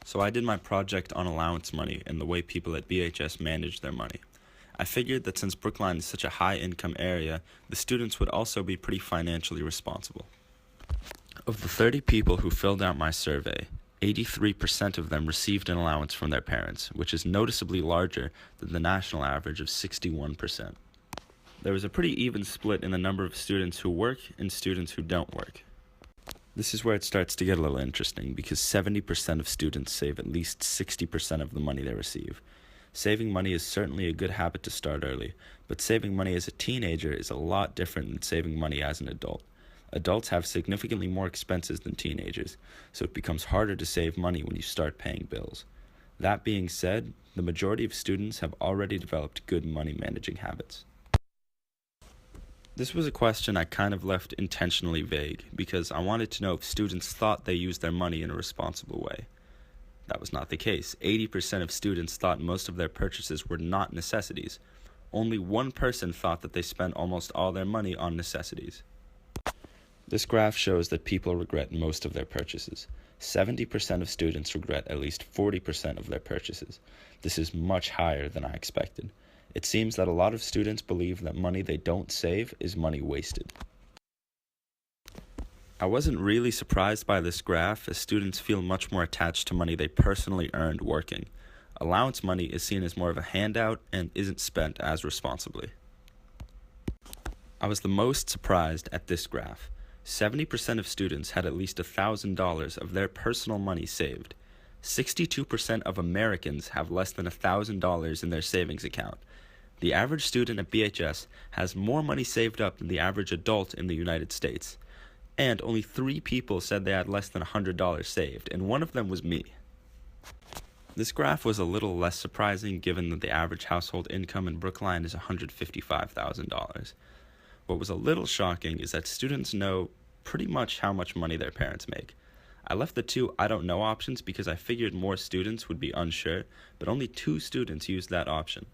So I did my project on allowance money and the way people at BHS manage their money. I figured that since Brookline is such a high-income area, the students would also be pretty financially responsible. Of the 30 people who filled out my survey, 83% of them received an allowance from their parents, which is noticeably larger than the national average of 61%. There was a pretty even split in the number of students who work and students who don't work. This is where it starts to get a little interesting because 70% of students save at least 60% of the money they receive. Saving money is certainly a good habit to start early, but saving money as a teenager is a lot different than saving money as an adult. Adults have significantly more expenses than teenagers, so it becomes harder to save money when you start paying bills. That being said, the majority of students have already developed good money managing habits. This was a question I kind of left intentionally vague because I wanted to know if students thought they used their money in a responsible way. That was not the case. 80% of students thought most of their purchases were not necessities. Only one person thought that they spent almost all their money on necessities. This graph shows that people regret most of their purchases. 70% of students regret at least 40% of their purchases. This is much higher than I expected. It seems that a lot of students believe that money they don't save is money wasted. I wasn't really surprised by this graph, as students feel much more attached to money they personally earned working. Allowance money is seen as more of a handout and isn't spent as responsibly. I was the most surprised at this graph. 70% of students had at least $1,000 of their personal money saved. 62% of Americans have less than $1,000 in their savings account. The average student at BHS has more money saved up than the average adult in the United States. And only 3 people said they had less than $100 saved, and one of them was me. This graph was a little less surprising given that the average household income in Brookline is $155,000. What was a little shocking is that students know pretty much how much money their parents make. I left the 2 I don't know options because I figured more students would be unsure, but only 2 students used that option.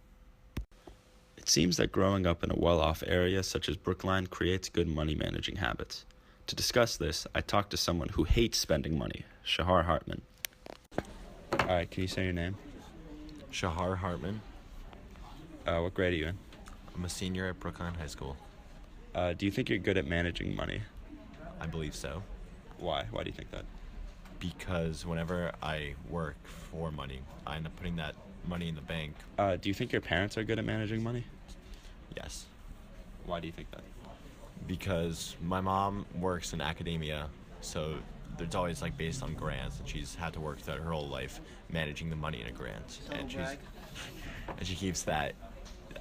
It seems that growing up in a well-off area such as Brookline creates good money managing habits. To discuss this, I talked to someone who hates spending money, Shahar Hartman. Alright, can you say your name? Shahar Hartman. What grade are you in? I'm a senior at Brookline High School. Do you think you're good at managing money? I believe so. Why? Why do you think that? Because whenever I work for money, I end up putting that money in the bank. Do you think your parents are good at managing money? Yes. Why do you think that? Because my mom works in academia, so it's always like based on grants, and she's had to work throughout her whole life managing the money in a grant, and she keeps that,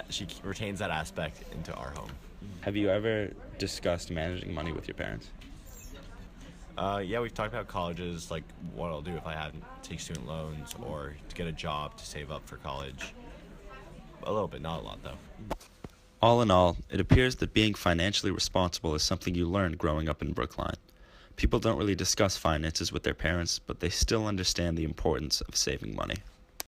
she retains that aspect into our home. Have you ever discussed managing money with your parents? Yeah, we've talked about colleges, like what I'll do if I have to take student loans or to get a job to save up for college. A little bit, not a lot though. All in all, it appears that being financially responsible is something you learn growing up in Brookline. People don't really discuss finances with their parents, but they still understand the importance of saving money.